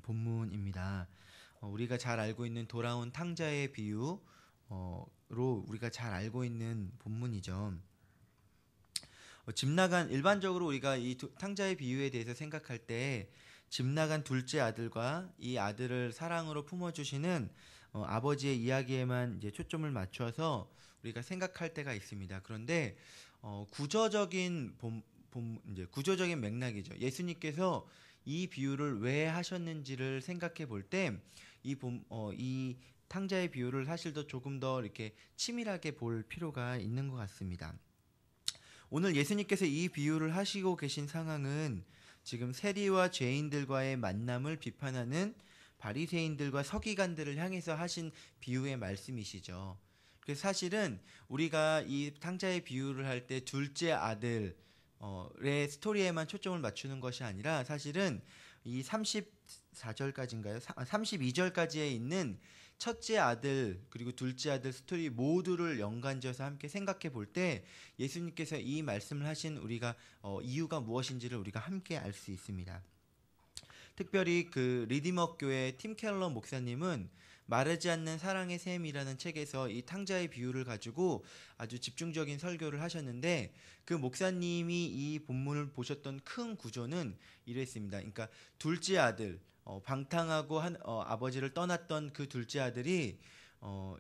본문입니다. 우리가 잘 알고 있는 돌아온 탕자의 비유로 우리가 잘 알고 있는 본문이죠. 집 나간 일반적으로 우리가 이 탕자의 비유에 대해서 생각할 때 집 나간 둘째 아들과 이 아들을 사랑으로 품어주시는 아버지의 이야기에만 이제 초점을 맞춰서 우리가 생각할 때가 있습니다. 그런데 이제 구조적인 맥락이죠. 예수님께서 이 비유를 왜 하셨는지를 생각해 볼 때 이 탕자의 비유를 사실 더 조금 더 이렇게 치밀하게 볼 필요가 있는 것 같습니다. 오늘 예수님께서 이 비유를 하시고 계신 상황은 지금 세리와 죄인들과의 만남을 비판하는 바리새인들과 서기관들을 향해서 하신 비유의 말씀이시죠. 그래서 사실은 우리가 이 탕자의 비유를 할 때 둘째 아들의 스토리에만 초점을 맞추는 것이 아니라 사실은 이 34절까지인가요? 32절까지에 있는 첫째 아들 그리고 둘째 아들 스토리 모두를 연관지어서 함께 생각해 볼 때 예수님께서 이 말씀을 하신 우리가 이유가 무엇인지를 우리가 함께 알 수 있습니다. 특별히 그 리디머 교회 팀 켈러 목사님은 마르지 않는 사랑의 샘이라는 책에서 이 탕자의 비유를 가지고 아주 집중적인 설교를 하셨는데 그 목사님이 이 본문을 보셨던 큰 구조는 이랬습니다. 그러니까 둘째 아들 방탕하고 아버지를 떠났던 그 둘째 아들이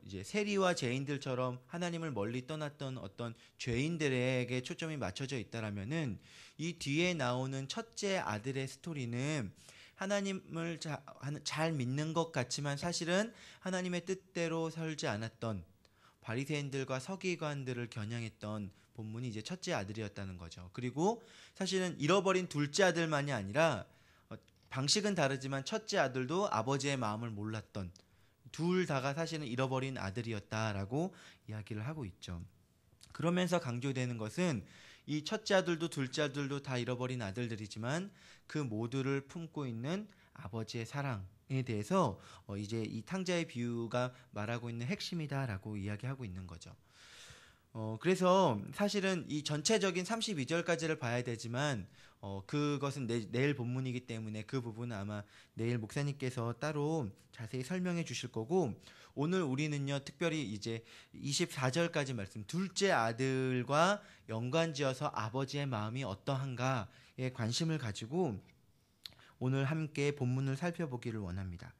이제 세리와 죄인들처럼 하나님을 멀리 떠났던 어떤 죄인들에게 초점이 맞춰져 있다라면은 이 뒤에 나오는 첫째 아들의 스토리는 하나님을 잘 믿는 것 같지만 사실은 하나님의 뜻대로 살지 않았던 바리새인들과 서기관들을 겨냥했던 본문이 이제 첫째 아들이었다는 거죠. 그리고 사실은 잃어버린 둘째 아들만이 아니라 방식은 다르지만 첫째 아들도 아버지의 마음을 몰랐던 둘 다가 사실은 잃어버린 아들이었다라고 이야기를 하고 있죠. 그러면서 강조되는 것은 이 첫째 아들도 둘째 아들도 다 잃어버린 아들들이지만 그 모두를 품고 있는 아버지의 사랑에 대해서 이제 이 탕자의 비유가 말하고 있는 핵심이다라고 이야기하고 있는 거죠. 그래서 사실은 이 전체적인 32절까지를 봐야 되지만 그것은 내일 본문이기 때문에 그 부분은 아마 내일 목사님께서 따로 자세히 설명해 주실 거고 오늘 우리는요 특별히 이제 24절까지 말씀 둘째 아들과 연관지어서 아버지의 마음이 어떠한가에 관심을 가지고 오늘 함께 본문을 살펴보기를 원합니다.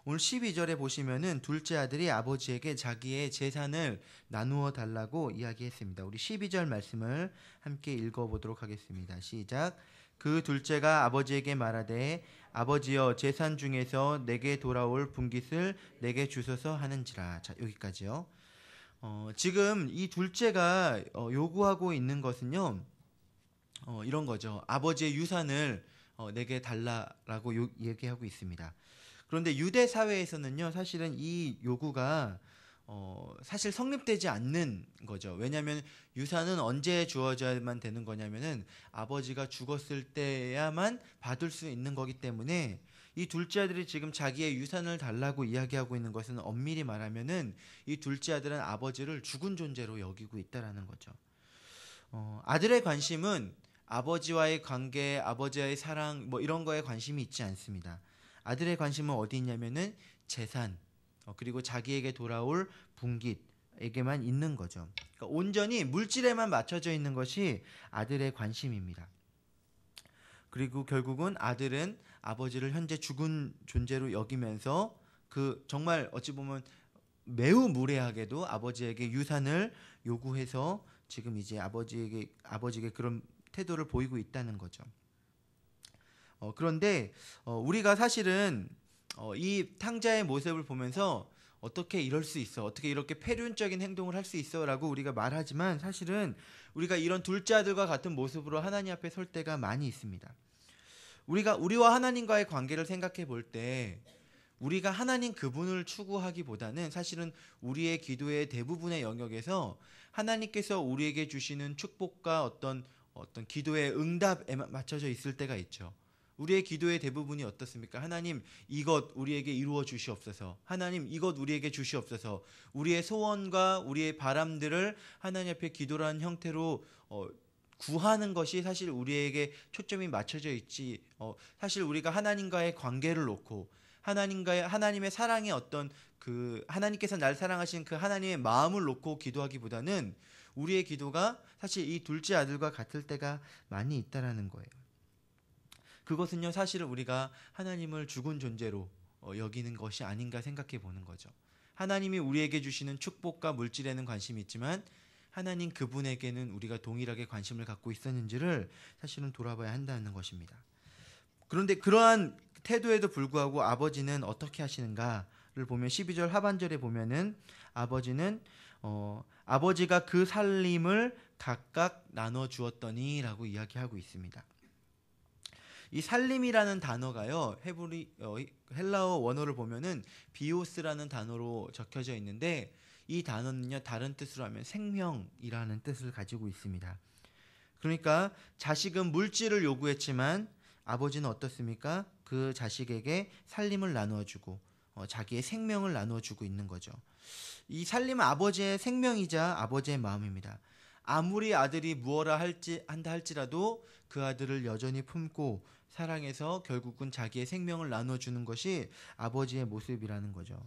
오늘 12절에 보시면은 둘째 아들이 아버지에게 자기의 재산을 나누어 달라고 이야기했습니다. 우리 12절 말씀을 함께 읽어보도록 하겠습니다. 시작. 그 둘째가 아버지에게 말하되 아버지여 재산 중에서 내게 돌아올 분깃을 내게 주소서 하는지라. 자 여기까지요. 지금 이 둘째가 요구하고 있는 것은요 이런 거죠. 아버지의 유산을 내게 달라라고 얘기하고 있습니다. 그런데 유대 사회에서는요, 사실은 이 요구가 사실 성립되지 않는 거죠. 왜냐하면 유산은 언제 주어져야만 되는 거냐면은 아버지가 죽었을 때야만 받을 수 있는 거기 때문에 이 둘째 아들이 지금 자기의 유산을 달라고 이야기하고 있는 것은 엄밀히 말하면은 이 둘째 아들은 아버지를 죽은 존재로 여기고 있다라는 거죠. 아들의 관심은 아버지와의 관계, 아버지와의 사랑 뭐 이런 거에 관심이 있지 않습니다. 아들의 관심은 어디 있냐면은 재산 그리고 자기에게 돌아올 분깃에게만 있는 거죠. 그러니까 온전히 물질에만 맞춰져 있는 것이 아들의 관심입니다. 그리고 결국은 아들은 아버지를 현재 죽은 존재로 여기면서 그 정말 어찌 보면 매우 무례하게도 아버지에게 유산을 요구해서 지금 이제 아버지에게 그런 태도를 보이고 있다는 거죠. 그런데 우리가 사실은 이 탕자의 모습을 보면서 어떻게 이럴 수 있어? 어떻게 이렇게 패륜적인 행동을 할 수 있어? 라고 우리가 말하지만 사실은 우리가 이런 둘째 아들과 같은 모습으로 하나님 앞에 설 때가 많이 있습니다. 우리와 하나님과의 관계를 생각해 볼 때 우리가 하나님 그분을 추구하기보다는 사실은 우리의 기도의 대부분의 영역에서 하나님께서 우리에게 주시는 축복과 어떤 기도의 응답에 맞춰져 있을 때가 있죠. 우리의 기도의 대부분이 어떻습니까? 하나님 이것 우리에게 이루어 주시옵소서. 하나님 이것 우리에게 주시옵소서. 우리의 소원과 우리의 바람들을 하나님 앞에 기도라는 형태로 구하는 것이 사실 우리에게 초점이 맞춰져 있지. 사실 우리가 하나님과의 관계를 놓고 하나님의 사랑의 어떤 그 하나님께서 날 사랑하신 그 하나님의 마음을 놓고 기도하기보다는 우리의 기도가 사실 이 둘째 아들과 같을 때가 많이 있다라는 거예요. 그것은요, 사실은 우리가 하나님을 죽은 존재로 여기는 것이 아닌가 생각해 보는 거죠. 하나님이 우리에게 주시는 축복과 물질에는 관심이 있지만 하나님 그분에게는 우리가 동일하게 관심을 갖고 있었는지를 사실은 돌아봐야 한다는 것입니다. 그런데 그러한 태도에도 불구하고 아버지는 어떻게 하시는가를 보면 12절 하반절에 보면은 아버지가 그 살림을 각각 나눠 주었더니라고 이야기하고 있습니다. 이 살림이라는 단어가요, 헬라어 원어를 보면은 비오스라는 단어로 적혀져 있는데 이 단어는요, 다른 뜻으로 하면 생명이라는 뜻을 가지고 있습니다. 그러니까 자식은 물질을 요구했지만 아버지는 어떻습니까? 그 자식에게 살림을 나누어주고 자기의 생명을 나누어주고 있는 거죠. 이 살림은 아버지의 생명이자 아버지의 마음입니다. 아무리 아들이 무엇라 한다 할지라도 그 아들을 여전히 품고 사랑해서 결국은 자기의 생명을 나눠주는 것이 아버지의 모습이라는 거죠.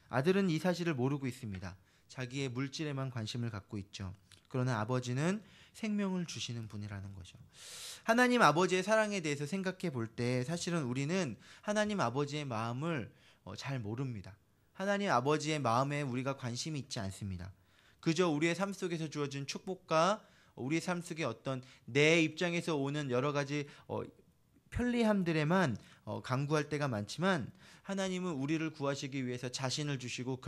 아들은 이 사실을 모르고 있습니다. 자기의 물질에만 관심을 갖고 있죠. 그러나 아버지는 생명을 주시는 분이라는 거죠. 하나님 아버지의 사랑에 대해서 생각해 볼 때 사실은 우리는 하나님 아버지의 마음을 잘 모릅니다. 하나님 아버지의 마음에 우리가 관심이 있지 않습니다. 그저 우리의 삶 속에서 주어진 축복과 우리의 삶 속에 어떤 내 입장에서 오는 여러 가지 편리함들에만 간구할 때가 많지만 하나님은 우리를 구하시기 위해서 자신을 주시고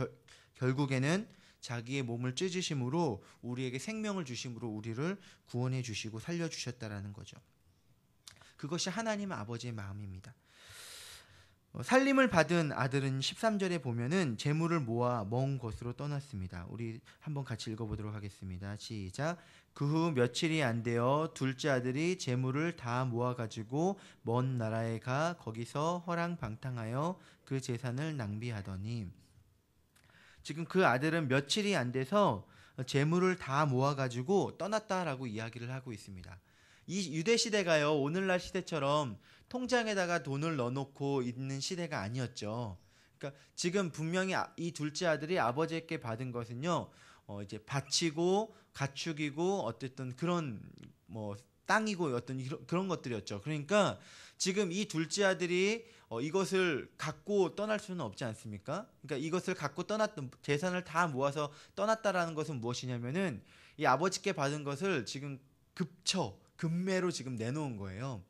결국에는 자기의 몸을 찢으심으로 우리에게 생명을 주심으로 우리를 구원해 주시고 살려 주셨다라는 거죠. 그것이 하나님 아버지의 마음입니다. 살림을 받은 아들은 13절에 보면은 재물을 모아 먼 곳으로 떠났습니다. 우리 한번 같이 읽어보도록 하겠습니다. 시작. 그 후 며칠이 안 되어 둘째 아들이 재물을 다 모아가지고 먼 나라에 가 거기서 허랑방탕하여 그 재산을 낭비하더니, 지금 그 아들은 며칠이 안 돼서 재물을 다 모아가지고 떠났다라고 이야기를 하고 있습니다. 이 유대 시대가요, 오늘날 시대처럼 통장에다가 돈을 넣어놓고 있는 시대가 아니었죠. 그러니까 지금 분명히 이 둘째 아들이 아버지께 받은 것은요, 이제 바치고 가축이고 어쨌든 그런 땅이고 어떤 그런 것들이었죠. 그러니까 지금 이 둘째 아들이 이것을 갖고 떠날 수는 없지 않습니까? 그러니까 이것을 갖고 떠났던 재산을 다 모아서 떠났다라는 것은 무엇이냐면은 이 아버지께 받은 것을 지금 급매로 지금 내놓은 거예요.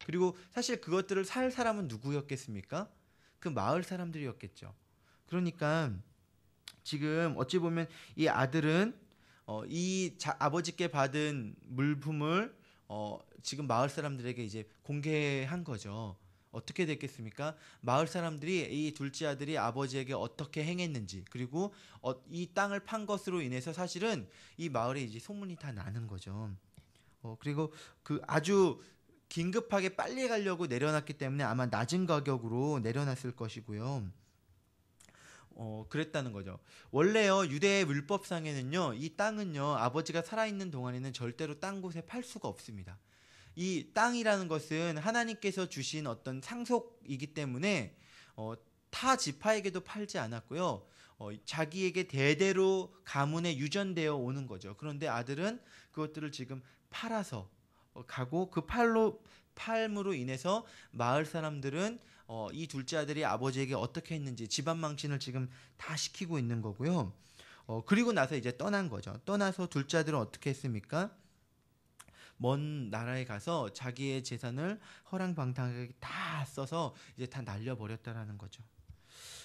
그리고 사실 그것들을 살 사람은 누구였겠습니까? 그 마을 사람들이었겠죠. 그러니까 지금 어찌 보면 이 아들은 아버지께 받은 물품을 지금 마을 사람들에게 이제 공개한 거죠. 어떻게 됐겠습니까? 마을 사람들이 이 둘째 아들이 아버지에게 어떻게 행했는지, 그리고 이 땅을 판 것으로 인해서 사실은 이 마을에 이제 소문이 다 나는 거죠. 그리고 그 아주 긴급하게 빨리 가려고 내려놨기 때문에 아마 낮은 가격으로 내려놨을 것이고요. 그랬다는 거죠. 원래요, 유대의 율법상에는요, 이 땅은요, 아버지가 살아있는 동안에는 절대로 딴 곳에 팔 수가 없습니다. 이 땅이라는 것은 하나님께서 주신 어떤 상속이기 때문에 타 지파에게도 팔지 않았고요. 자기에게 대대로 가문에 유전되어 오는 거죠. 그런데 아들은 그것들을 지금 팔아서 가고, 그 팔므로 인해서 마을 사람들은 이 둘째 아들이 아버지에게 어떻게 했는지 집안 망신을 지금 다 시키고 있는 거고요. 그리고 나서 이제 떠난 거죠. 떠나서 둘째 아들은 어떻게 했습니까? 먼 나라에 가서 자기의 재산을 허랑방탕하게 다 써서 이제 다 날려버렸다라는 거죠.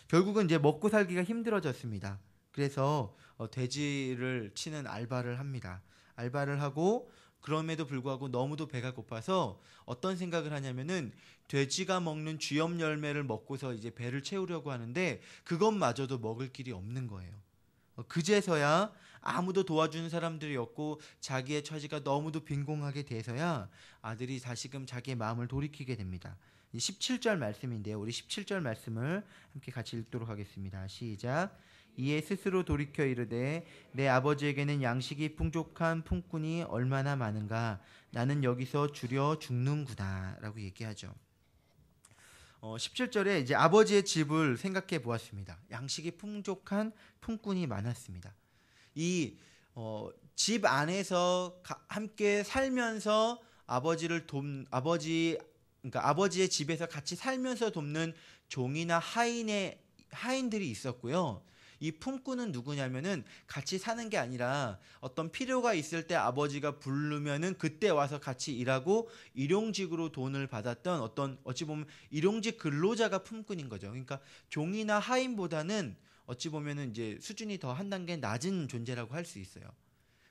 결국은 이제 먹고 살기가 힘들어졌습니다. 그래서 돼지를 치는 알바를 합니다. 알바를 하고, 그럼에도 불구하고 너무도 배가 고파서 어떤 생각을 하냐면은 돼지가 먹는 쥐염 열매를 먹고서 이제 배를 채우려고 하는데 그것마저도 먹을 길이 없는 거예요. 그제서야 아무도 도와주는 사람들이 없고 자기의 처지가 너무도 빈곤하게 돼서야 아들이 다시금 자기의 마음을 돌이키게 됩니다. 17절 말씀인데요. 우리 17절 말씀을 함께 같이 읽도록 하겠습니다. 시작. 이에 스스로 돌이켜 이르되 내 아버지에게는 양식이 풍족한 품꾼이 얼마나 많은가. 나는 여기서 줄여 죽는구나 라고 얘기하죠. 17절에 이제 아버지의 집을 생각해 보았습니다. 양식이 풍족한 품꾼이 많았습니다. 이 집 안에서 함께 살면서 그러니까 아버지의 집에서 같이 살면서 돕는 종이나 하인들이 있었고요. 이 품꾼은 누구냐면은 같이 사는 게 아니라 어떤 필요가 있을 때 아버지가 부르면은 그때 와서 같이 일하고 일용직으로 돈을 받았던 어떤 어찌 보면 일용직 근로자가 품꾼인 거죠. 그러니까 종이나 하인보다는 어찌 보면은 이제 수준이 더 한 단계 낮은 존재라고 할 수 있어요.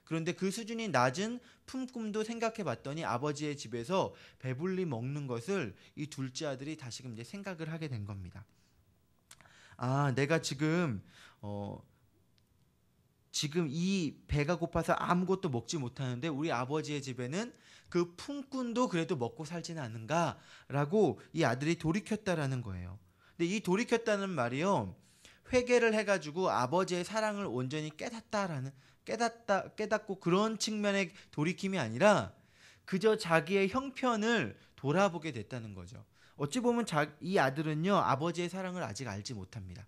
그런데 그 수준이 낮은 품꾼도 생각해 봤더니 아버지의 집에서 배불리 먹는 것을 이 둘째 아들이 다시금 이제 생각을 하게 된 겁니다. 아, 내가 지금 이 배가 고파서 아무것도 먹지 못하는데 우리 아버지의 집에는 그 품꾼도 그래도 먹고 살지는 않은가라고 이 아들이 돌이켰다라는 거예요. 근데 이 돌이켰다는 말이요, 회개를 해가지고 아버지의 사랑을 온전히 깨닫고 그런 측면의 돌이킴이 아니라 그저 자기의 형편을 돌아보게 됐다는 거죠. 어찌 보면 이 아들은요, 아버지의 사랑을 아직 알지 못합니다.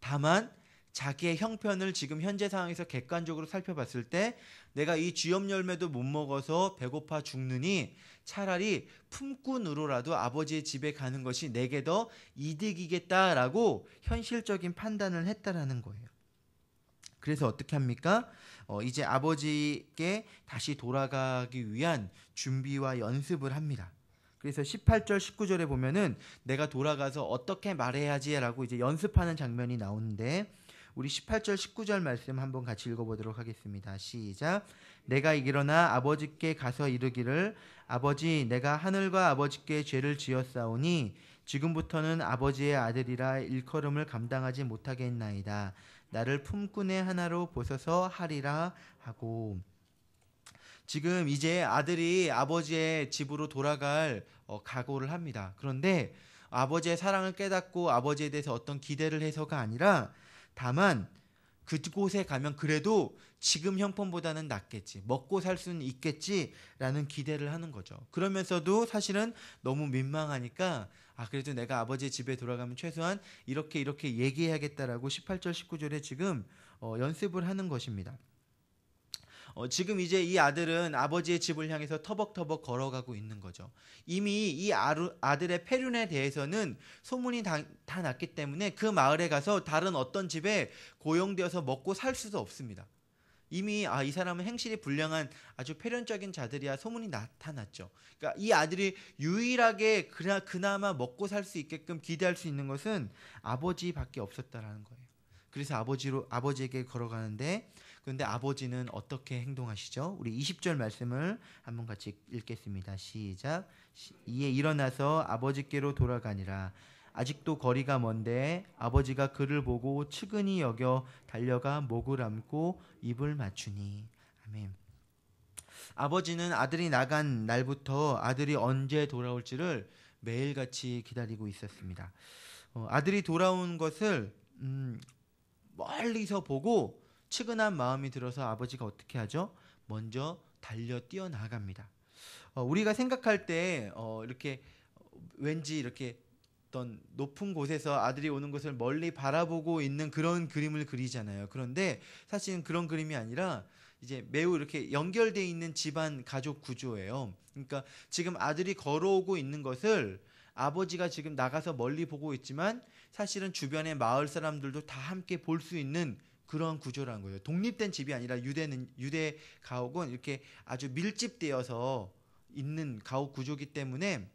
다만 자기의 형편을 지금 현재 상황에서 객관적으로 살펴봤을 때 내가 이 쥐염 열매도 못 먹어서 배고파 죽느니 차라리 품꾼으로라도 아버지의 집에 가는 것이 내게 더 이득이겠다라고 현실적인 판단을 했다라는 거예요. 그래서 어떻게 합니까? 이제 아버지께 다시 돌아가기 위한 준비와 연습을 합니다. 그래서 18절 19절에 보면은 내가 돌아가서 어떻게 말해야지라고 이제 연습하는 장면이 나오는데, 우리 18절 19절 말씀 한번 같이 읽어보도록 하겠습니다. 시작. 내가 일어나 아버지께 가서 이르기를 아버지, 내가 하늘과 아버지께 죄를 지었사오니 지금부터는 아버지의 아들이라 일컬음을 감당하지 못하겠나이다. 나를 품꾼의 하나로 보소서 하리라 하고. 지금 이제 아들이 아버지의 집으로 돌아갈 각오를 합니다. 그런데 아버지의 사랑을 깨닫고 아버지에 대해서 어떤 기대를 해서가 아니라 다만 그곳에 가면 그래도 지금 형편보다는 낫겠지, 먹고 살 수는 있겠지라는 기대를 하는 거죠. 그러면서도 사실은 너무 민망하니까 그래도 내가 아버지의 집에 돌아가면 최소한 이렇게 얘기해야겠다라고 18절 19절에 지금 연습을 하는 것입니다. 지금 이제 이 아들은 아버지의 집을 향해서 터벅터벅 걸어가고 있는 거죠. 이미 이 아들의 폐륜에 대해서는 소문이 다 났기 때문에 그 마을에 가서 다른 어떤 집에 고용되어서 먹고 살 수도 없습니다. 이미 이 사람은 행실이 불량한 아주 폐륜적인 자들이야 소문이 나타났죠. 그러니까 이 아들이 유일하게 그나마 먹고 살 수 있게끔 기대할 수 있는 것은 아버지밖에 없었다라는 거예요. 그래서 아버지에게 걸어가는데, 그런데 아버지는 어떻게 행동하시죠? 우리 20절 말씀을 한번 같이 읽겠습니다. 시작. 이에 일어나서 아버지께로 돌아가니라. 아직도 거리가 먼데 아버지가 그를 보고 측은히 여겨 달려가 목을 안고 입을 맞추니. 아멘. 아버지는 아들이 나간 날부터 아들이 언제 돌아올지를 매일같이 기다리고 있었습니다. 아들이 돌아온 것을 멀리서 보고 측은한 마음이 들어서 아버지가 어떻게 하죠? 먼저 달려 뛰어나갑니다. 우리가 생각할 때 이렇게 왠지 이렇게 어떤 높은 곳에서 아들이 오는 것을 멀리 바라보고 있는 그런 그림을 그리잖아요. 그런데 사실은 그런 그림이 아니라 이제 매우 이렇게 연결되어 있는 집안 가족 구조예요. 그러니까 지금 아들이 걸어오고 있는 것을 아버지가 지금 나가서 멀리 보고 있지만 사실은 주변의 마을 사람들도 다 함께 볼 수 있는 그런 구조라는 거예요. 독립된 집이 아니라 유대 가옥은 이렇게 아주 밀집되어서 있는 가옥 구조이기 때문에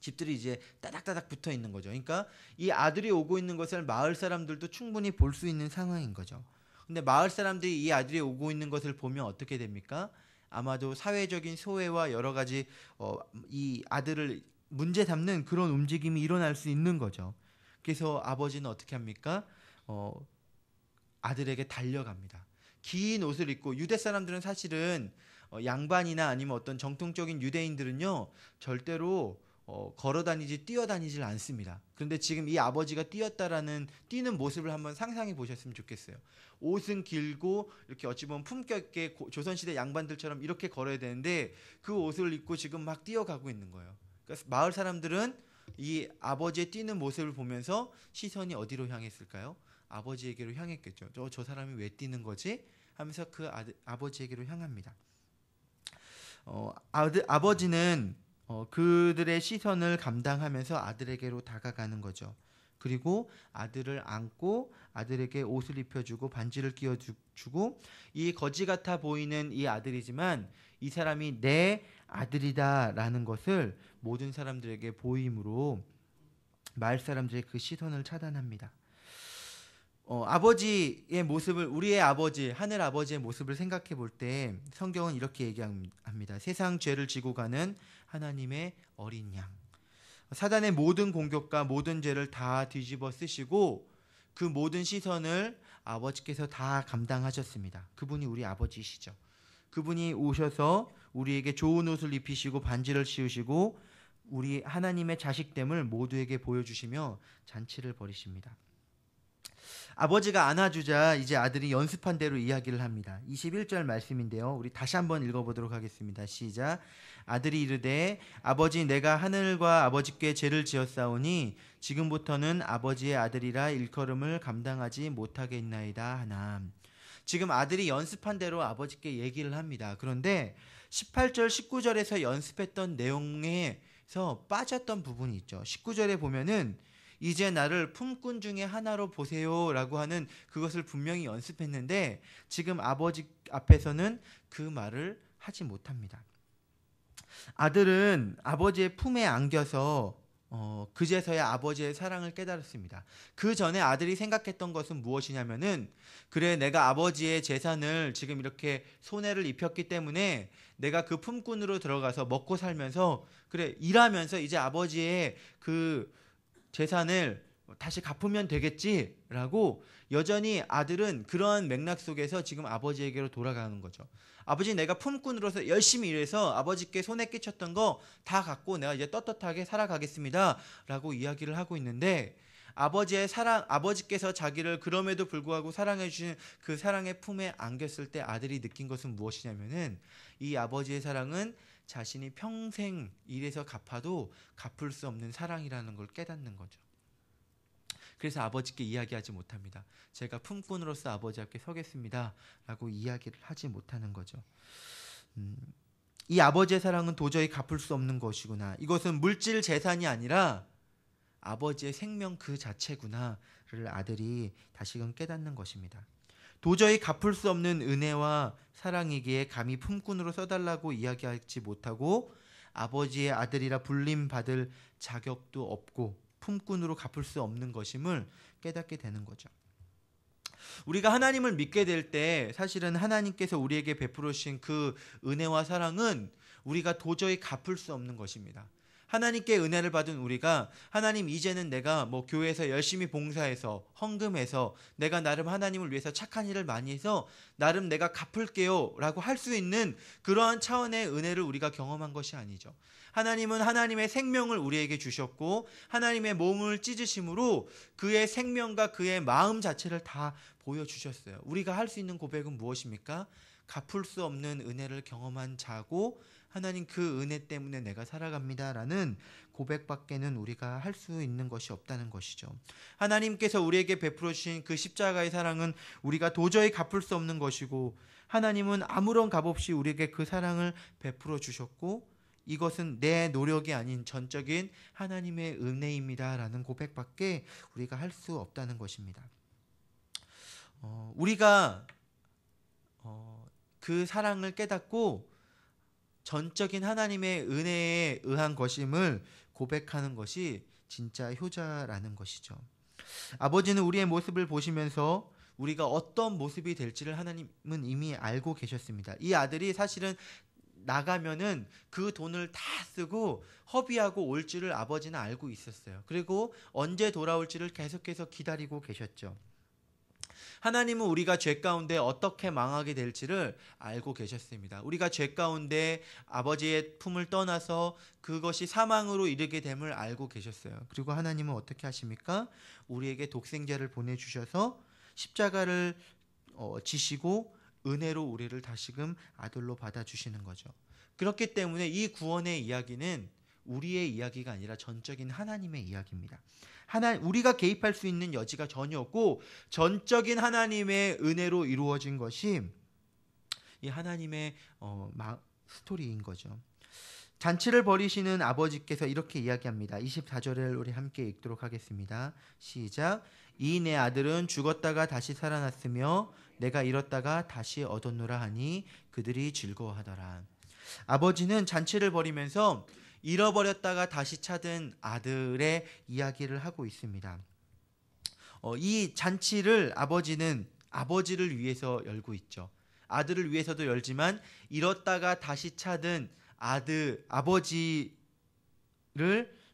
집들이 이제 따닥따닥 붙어 있는 거죠. 그러니까 이 아들이 오고 있는 것을 마을 사람들도 충분히 볼 수 있는 상황인 거죠. 근데 마을 사람들이 이 아들이 오고 있는 것을 보면 어떻게 됩니까? 아마도 사회적인 소외와 여러 가지 이 아들을 문제 삼는 그런 움직임이 일어날 수 있는 거죠. 그래서 아버지는 어떻게 합니까? 아들에게 달려갑니다. 긴 옷을 입고, 유대 사람들은 사실은 양반이나 아니면 어떤 정통적인 유대인들은요 절대로 걸어 다니지 뛰어다니질 않습니다. 그런데 지금 이 아버지가 뛰는 모습을 한번 상상해 보셨으면 좋겠어요. 옷은 길고 이렇게 어찌 보면 품격 있게 조선시대 양반들처럼 이렇게 걸어야 되는데 그 옷을 입고 지금 막 뛰어가고 있는 거예요. 그러니까 마을 사람들은 이 아버지의 뛰는 모습을 보면서 시선이 어디로 향했을까요? 아버지에게로 향했겠죠. 저 사람이 왜 뛰는 거지? 하면서 그 아버지에게로 향합니다. 아버지는 그들의 시선을 감당하면서 아들에게로 다가가는 거죠. 그리고 아들을 안고 아들에게 옷을 입혀주고 반지를 끼워주고, 이 거지 같아 보이는 이 아들이지만 이 사람이 내 아들이다라는 것을 모든 사람들에게 보임으로 마을 사람들의 그 시선을 차단합니다. 아버지의 모습을, 우리의 아버지, 하늘 아버지의 모습을 생각해 볼 때 성경은 이렇게 얘기합니다. 세상 죄를 지고 가는 하나님의 어린 양. 사단의 모든 공격과 모든 죄를 다 뒤집어 쓰시고 그 모든 시선을 아버지께서 다 감당하셨습니다. 그분이 우리 아버지시죠. 그분이 오셔서 우리에게 좋은 옷을 입히시고 반지를 씌우시고 우리 하나님의 자식됨을 모두에게 보여주시며 잔치를 벌이십니다. 아버지가 안아주자 이제 아들이 연습한 대로 이야기를 합니다. 21절 말씀인데요. 우리 다시 한번 읽어보도록 하겠습니다. 시작. 아들이 이르되 아버지, 내가 하늘과 아버지께 죄를 지었사오니 지금부터는 아버지의 아들이라 일컬음을 감당하지 못하겠나이다 하나. 지금 아들이 연습한 대로 아버지께 얘기를 합니다. 그런데 18절 19절에서 연습했던 내용에서 빠졌던 부분이 있죠. 19절에 보면은 이제 나를 품꾼 중에 하나로 보세요 라고 하는 그것을 분명히 연습했는데 지금 아버지 앞에서는 그 말을 하지 못합니다. 아들은 아버지의 품에 안겨서 그제서야 아버지의 사랑을 깨달았습니다. 그 전에 아들이 생각했던 것은 무엇이냐면은, 그래, 내가 아버지의 재산을 지금 이렇게 손해를 입혔기 때문에 내가 그 품꾼으로 들어가서 먹고 살면서, 그래, 일하면서 이제 아버지의 그 재산을 다시 갚으면 되겠지라고 여전히 아들은 그러한 맥락 속에서 지금 아버지에게로 돌아가는 거죠. 아버지, 내가 품꾼으로서 열심히 일해서 아버지께 손에 끼쳤던 거 다 갖고 내가 이제 떳떳하게 살아가겠습니다 라고 이야기를 하고 있는데, 아버지의 사랑, 아버지께서 자기를 그럼에도 불구하고 사랑해 주신 그 사랑의 품에 안겼을 때 아들이 느낀 것은 무엇이냐면은, 이 아버지의 사랑은 자신이 평생 일해서 갚아도 갚을 수 없는 사랑이라는 걸 깨닫는 거죠. 그래서 아버지께 이야기하지 못합니다. 제가 품꾼으로서 아버지 앞에 서겠습니다 라고 이야기를 하지 못하는 거죠. 이 아버지의 사랑은 도저히 갚을 수 없는 것이구나, 이것은 물질 재산이 아니라 아버지의 생명 그 자체구나를 아들이 다시금 깨닫는 것입니다. 도저히 갚을 수 없는 은혜와 사랑이기에 감히 품꾼으로 써달라고 이야기하지 못하고 아버지의 아들이라 불림받을 자격도 없고 품꾼으로 갚을 수 없는 것임을 깨닫게 되는 거죠. 우리가 하나님을 믿게 될 때 사실은 하나님께서 우리에게 베풀어 주신 그 은혜와 사랑은 우리가 도저히 갚을 수 없는 것입니다. 하나님께 은혜를 받은 우리가, 하나님, 이제는 내가 뭐 교회에서 열심히 봉사해서 헌금해서 내가 나름 하나님을 위해서 착한 일을 많이 해서 나름 내가 갚을게요 라고 할 수 있는 그러한 차원의 은혜를 우리가 경험한 것이 아니죠. 하나님은 하나님의 생명을 우리에게 주셨고 하나님의 몸을 찢으심으로 그의 생명과 그의 마음 자체를 다 보여주셨어요. 우리가 할 수 있는 고백은 무엇입니까? 갚을 수 없는 은혜를 경험한 자고 하나님, 그 은혜 때문에 내가 살아갑니다라는 고백밖에는 우리가 할 수 있는 것이 없다는 것이죠. 하나님께서 우리에게 베풀어 주신 그 십자가의 사랑은 우리가 도저히 갚을 수 없는 것이고, 하나님은 아무런 값 없이 우리에게 그 사랑을 베풀어 주셨고, 이것은 내 노력이 아닌 전적인 하나님의 은혜입니다라는 고백밖에 우리가 할 수 없다는 것입니다. 우리가 그 사랑을 깨닫고 전적인 하나님의 은혜에 의한 것임을 고백하는 것이 진짜 효자라는 것이죠. 아버지는 우리의 모습을 보시면서 우리가 어떤 모습이 될지를 하나님은 이미 알고 계셨습니다. 이 아들이 사실은 나가면은 그 돈을 다 쓰고 허비하고 올 줄을 아버지는 알고 있었어요. 그리고 언제 돌아올지를 계속해서 기다리고 계셨죠. 하나님은 우리가 죄 가운데 어떻게 망하게 될지를 알고 계셨습니다. 우리가 죄 가운데 아버지의 품을 떠나서 그것이 사망으로 이르게 됨을 알고 계셨어요. 그리고 하나님은 어떻게 하십니까? 우리에게 독생자를 보내주셔서 십자가를 지시고 은혜로 우리를 다시금 아들로 받아주시는 거죠. 그렇기 때문에 이 구원의 이야기는 우리의 이야기가 아니라 전적인 하나님의 이야기입니다. 우리가 개입할 수 있는 여지가 전혀 없고 전적인 하나님의 은혜로 이루어진 것이 이 하나님의 스토리인 거죠. 잔치를 벌이시는 아버지께서 이렇게 이야기합니다. 24절을 우리 함께 읽도록 하겠습니다. 시작. 이 내 아들은 죽었다가 다시 살아났으며 내가 잃었다가 다시 얻었노라 하니 그들이 즐거워하더라. 아버지는 잔치를 벌이면서 잃어버렸다가 다시 찾은 아들의 이야기를 하고 있습니다. 이 잔치를 아버지는 아버지를 위해서 열고 있죠. 아들을 위해서도 열지만 잃었다가 다시 찾은 아버지를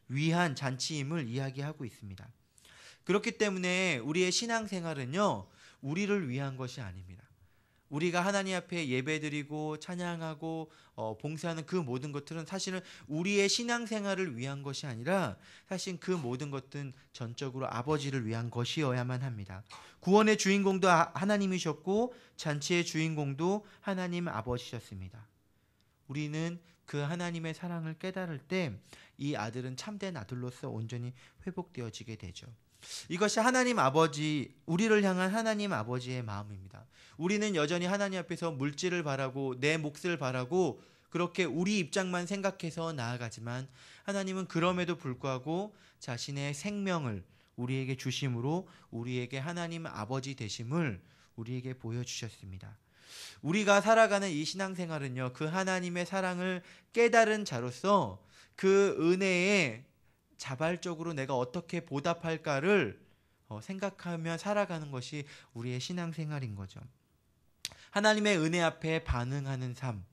위한 잔치임을 이야기하고 있습니다. 그렇기 때문에 우리의 신앙생활은요, 우리를 위한 것이 아닙니다. 우리가 하나님 앞에 예배드리고 찬양하고 봉사하는 그 모든 것들은 사실은 우리의 신앙생활을 위한 것이 아니라 사실 그 모든 것들은 전적으로 아버지를 위한 것이어야만 합니다. 구원의 주인공도 하나님이셨고 잔치의 주인공도 하나님 아버지셨습니다. 우리는 그 하나님의 사랑을 깨달을 때 이 아들은 참된 아들로서 온전히 회복되어지게 되죠. 이것이 하나님 아버지, 우리를 향한 하나님 아버지의 마음입니다. 우리는 여전히 하나님 앞에서 물질을 바라고 내 몫을 바라고 그렇게 우리 입장만 생각해서 나아가지만 하나님은 그럼에도 불구하고 자신의 생명을 우리에게 주심으로 우리에게 하나님 아버지 되심을 우리에게 보여주셨습니다. 우리가 살아가는 이 신앙생활은요, 그 하나님의 사랑을 깨달은 자로서 그 은혜에 자발적으로 내가 어떻게 보답할까를 생각하며 살아가는 것이 우리의 신앙생활인 거죠. 하나님의 은혜 앞에 반응하는 삶,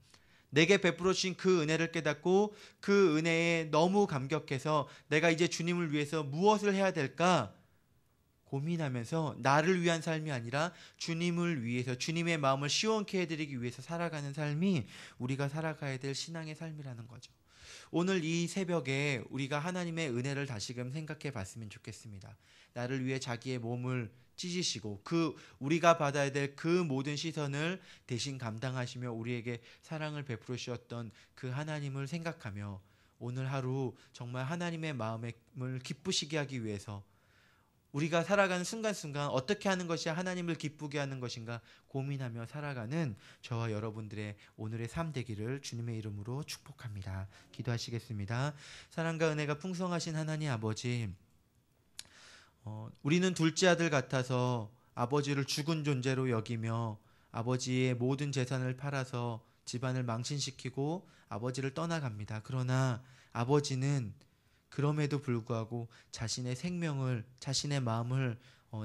내게 베풀어 주신 그 은혜를 깨닫고 그 은혜에 너무 감격해서 내가 이제 주님을 위해서 무엇을 해야 될까 고민하면서 나를 위한 삶이 아니라 주님을 위해서, 주님의 마음을 시원케 해드리기 위해서 살아가는 삶이 우리가 살아가야 될 신앙의 삶이라는 거죠. 오늘 이 새벽에 우리가 하나님의 은혜를 다시금 생각해 봤으면 좋겠습니다. 나를 위해 자기의 몸을 찢으시고 우리가 받아야 될 그 모든 시선을 대신 감당하시며 우리에게 사랑을 베풀어 주셨던 그 하나님을 생각하며 오늘 하루 정말 하나님의 마음을 기쁘시게 하기 위해서 우리가 살아가는 순간순간 어떻게 하는 것이 하나님을 기쁘게 하는 것인가 고민하며 살아가는 저와 여러분들의 오늘의 삶 되기를 주님의 이름으로 축복합니다. 기도하시겠습니다. 사랑과 은혜가 풍성하신 하나님 아버지, 우리는 둘째 아들 같아서 아버지를 죽은 존재로 여기며 아버지의 모든 재산을 팔아서 집안을 망신시키고 아버지를 떠나갑니다. 그러나 아버지는 그럼에도 불구하고 자신의 생명을, 자신의 마음을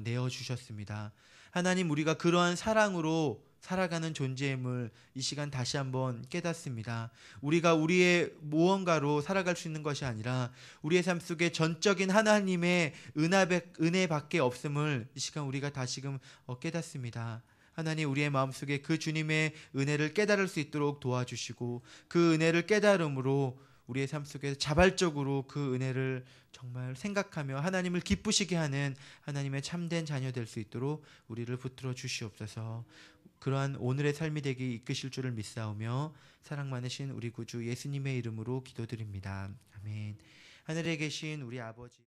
내어주셨습니다. 하나님, 우리가 그러한 사랑으로 살아가는 존재임을 이 시간 다시 한번 깨닫습니다. 우리가 우리의 무언가로 살아갈 수 있는 것이 아니라 우리의 삶 속에 전적인 하나님의 은혜밖에 없음을 이 시간 우리가 다시금 깨닫습니다. 하나님, 우리의 마음속에 그 주님의 은혜를 깨달을 수 있도록 도와주시고 그 은혜를 깨달음으로 우리의 삶 속에서 자발적으로 그 은혜를 정말 생각하며 하나님을 기쁘시게 하는 하나님의 참된 자녀 될 수 있도록 우리를 붙들어 주시옵소서. 그러한 오늘의 삶이 되기 이끄실 줄을 믿사오며 사랑 많으신 우리 구주 예수님의 이름으로 기도드립니다. 아멘. 하늘에 계신 우리 아버지,